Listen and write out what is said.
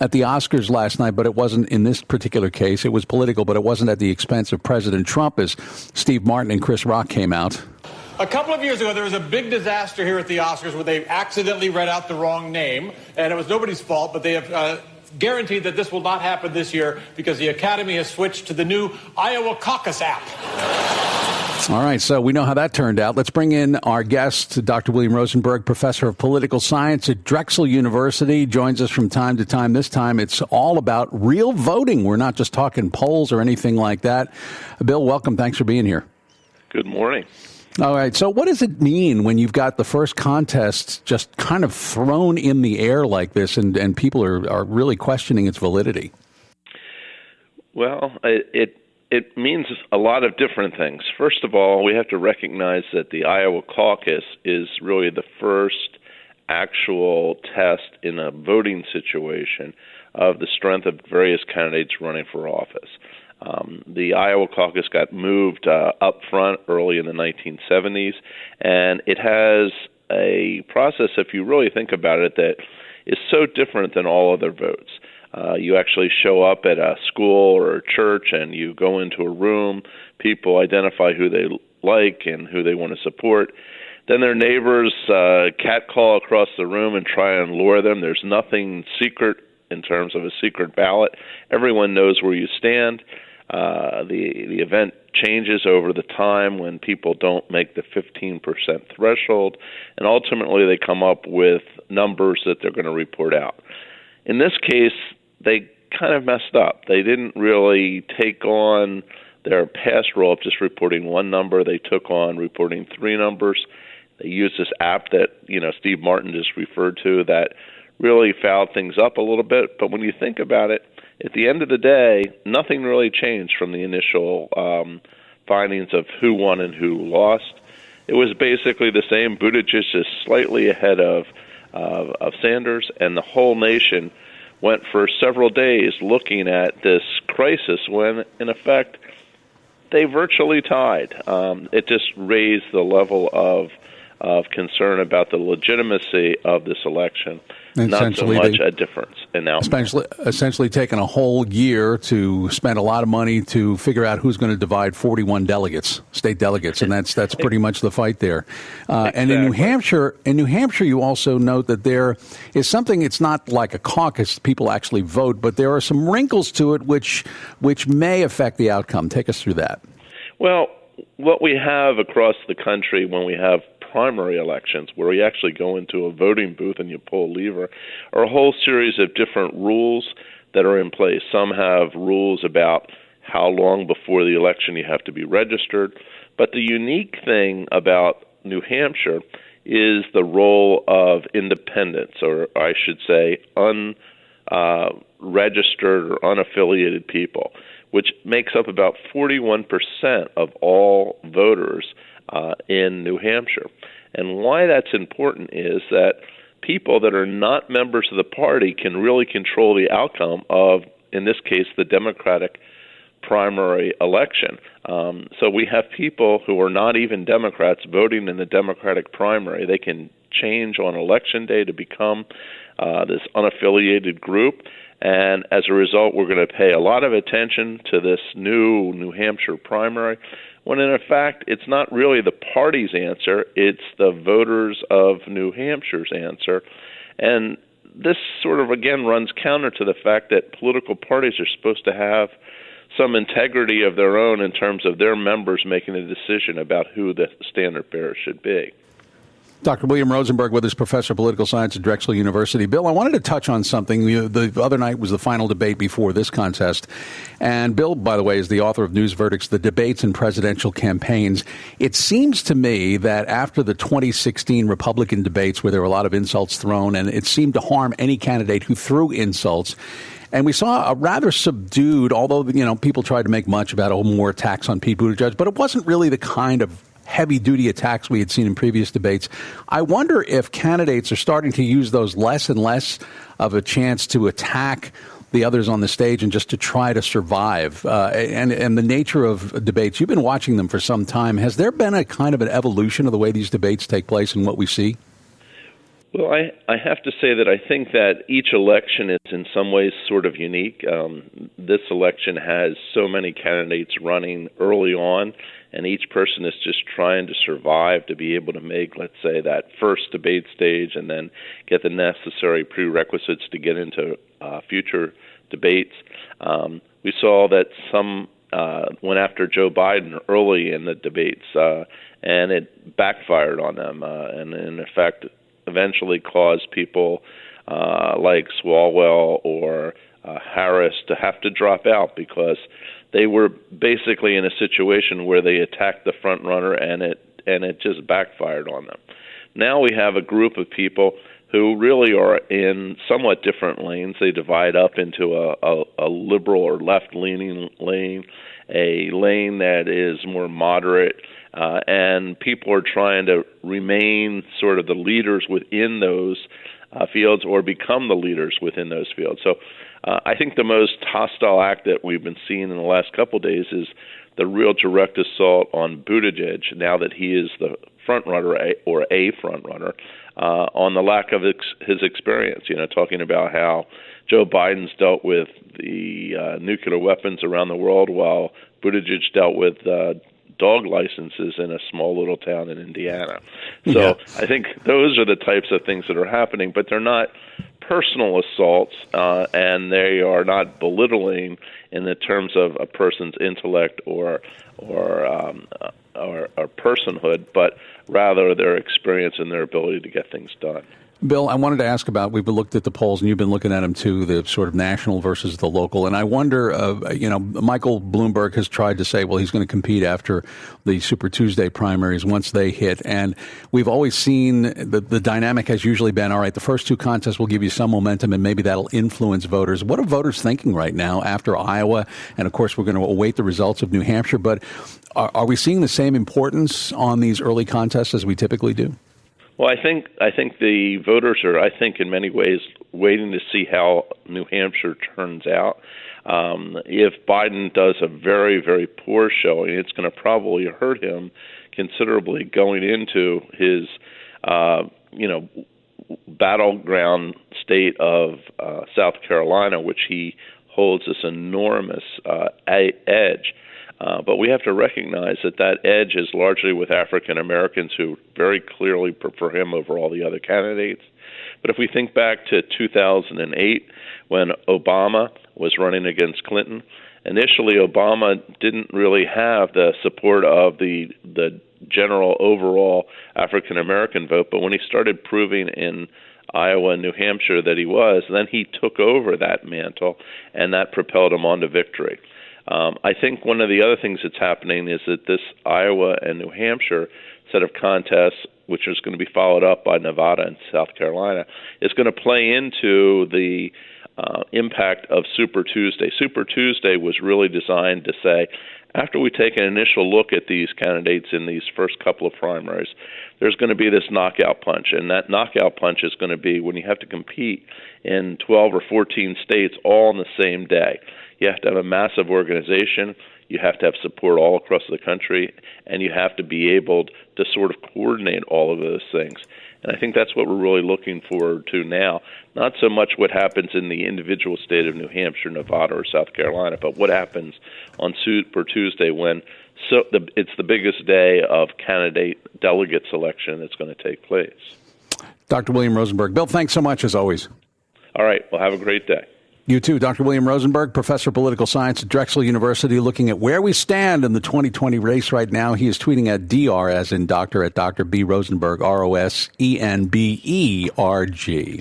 at the Oscars last night, but it wasn't in this particular case. It was political, but it wasn't at the expense of President Trump as Steve Martin and Chris Rock came out. A couple of years ago, there was a big disaster here at the Oscars where they accidentally read out the wrong name, and it was nobody's fault, but they have guaranteed that this will not happen this year because the Academy has switched to the new Iowa Caucus app. All right, so we know how that turned out. Let's bring in our guest, Dr. William Rosenberg, professor of political science at Drexel University, joins us from time to time. This time it's all about real voting. We're not just talking polls or anything like that. Bill, welcome. Thanks for being here. Good morning. All right, so what does it mean when you've got the first contest just kind of thrown in the air like this and people are really questioning its validity? Well, it means a lot of different things. First of all, we have to recognize that the Iowa caucus is really the first actual test in a voting situation of the strength of various candidates running for office. The Iowa caucus got moved up front early in the 1970s, and it has a process, if you really think about it, that is so different than all other votes. You actually show up at a school or a church and you go into a room, people identify who they like and who they want to support. Then their neighbors catcall across the room and try and lure them. There's nothing secret in terms of a secret ballot. Everyone knows where you stand. The event changes over the time when people don't make the 15% threshold, and ultimately they come up with numbers that they're going to report out. In this case, they kind of messed up. They didn't really take on their past role of just reporting one number. They took on reporting three numbers. They used this app that, Steve Martin just referred to that really fouled things up a little bit. But when you think about it, at the end of the day, nothing really changed from the initial findings of who won and who lost. It was basically the same. Buttigieg is slightly ahead of Sanders, and the whole nation went for several days looking at this crisis when, in effect, they virtually tied. It just raised the level of concern about the legitimacy of this election, not so much a difference in outcome. Essentially taking a whole year to spend a lot of money to figure out who's going to divide 41 delegates, state delegates, and that's pretty much the fight there. Exactly. And in New Hampshire, you also note that there is something. It's not like a caucus; people actually vote, but there are some wrinkles to it which may affect the outcome. Take us through that. Well, what we have across the country when we have primary elections, where you actually go into a voting booth and you pull a lever, are a whole series of different rules that are in place. Some have rules about how long before the election you have to be registered. But the unique thing about New Hampshire is the role of independents, or I should say unregistered or unaffiliated people, which makes up about 41% of all voters in New Hampshire. And why that's important is that people that are not members of the party can really control the outcome of, in this case, the Democratic primary election. So we have people who are not even Democrats voting in the Democratic primary. They can change on election day to become this unaffiliated group. And as a result, we're going to pay a lot of attention to this new New Hampshire primary, when in fact it's not really the party's answer, it's the voters of New Hampshire's answer. And this sort of, again, runs counter to the fact that political parties are supposed to have some integrity of their own in terms of their members making a decision about who the standard bearer should be. Dr. William Rosenberg with us, professor of political science at Drexel University. Bill, I wanted to touch on something. The other night was the final debate before this contest. And Bill, by the way, is the author of News Verdicts, The Debates in Presidential Campaigns. It seems to me that after the 2016 Republican debates, where there were a lot of insults thrown, and it seemed to harm any candidate who threw insults, and we saw a rather subdued, although, people tried to make much about more attacks on Pete Buttigieg, but it wasn't really the kind of heavy-duty attacks we had seen in previous debates. I wonder if candidates are starting to use those less and less of a chance to attack the others on the stage and just to try to survive. And the nature of debates, you've been watching them for some time. Has there been a kind of an evolution of the way these debates take place and what we see? Well, I have to say that I think that each election is in some ways sort of unique. This election has so many candidates running early on, and each person is just trying to survive to be able to make, let's say, that first debate stage and then get the necessary prerequisites to get into future debates. We saw that some went after Joe Biden early in the debates, and it backfired on them, and in effect eventually caused people like Swalwell or Harris to have to drop out because they were basically in a situation where they attacked the front runner and it just backfired on them. Now we have a group of people who really are in somewhat different lanes. They divide up into a liberal or left-leaning lane, a lane that is more moderate, and people are trying to remain sort of the leaders within those fields or become the leaders within those fields. So I think the most hostile act that we've been seeing in the last couple of days is the real direct assault on Buttigieg, now that he is the front runner or a front runner, on the lack of his experience, talking about how Joe Biden's dealt with the nuclear weapons around the world while Buttigieg dealt with dog licenses in a small little town in Indiana. So I think those are the types of things that are happening, but they're not personal assaults, and they are not belittling in the terms of a person's intellect or personhood, but rather their experience and their ability to get things done. Bill, I wanted to ask about, we've looked at the polls, and you've been looking at them too, the sort of national versus the local. And I wonder, Michael Bloomberg has tried to say, well, he's going to compete after the Super Tuesday primaries once they hit. And we've always seen the dynamic has usually been, all right, the first two contests will give you some momentum, and maybe that'll influence voters. What are voters thinking right now after Iowa? And, of course, we're going to await the results of New Hampshire. But are we seeing the same importance on these early contests as we typically do? Well, I think the voters are, in many ways, waiting to see how New Hampshire turns out. If Biden does a very, very poor showing, it's going to probably hurt him considerably going into his, battleground state of South Carolina, which he holds this enormous edge. But we have to recognize that edge is largely with African Americans who very clearly prefer him over all the other candidates. But if we think back to 2008, when Obama was running against Clinton, initially Obama didn't really have the support of the general overall African American vote. But when he started proving in Iowa and New Hampshire that he was, then he took over that mantle, and that propelled him on to victory. I think one of the other things that's happening is that this Iowa and New Hampshire set of contests, which is going to be followed up by Nevada and South Carolina, is going to play into the impact of Super Tuesday. Super Tuesday was really designed to say, after we take an initial look at these candidates in these first couple of primaries, there's going to be this knockout punch, and that knockout punch is going to be when you have to compete in 12 or 14 states all on the same day. You have to have a massive organization, you have to have support all across the country, and you have to be able to sort of coordinate all of those things. And I think that's what we're really looking forward to now. Not so much what happens in the individual state of New Hampshire, Nevada, or South Carolina, but what happens on Super Tuesday when it's the biggest day of candidate delegate selection that's going to take place. Dr. William Rosenberg. Bill, thanks so much as always. All right. Well, have a great day. You too. Dr. William Rosenberg, professor of political science at Drexel University, looking at where we stand in the 2020 race right now. He is tweeting at Dr. as in Dr. at Dr. B. Rosenberg, Rosenberg.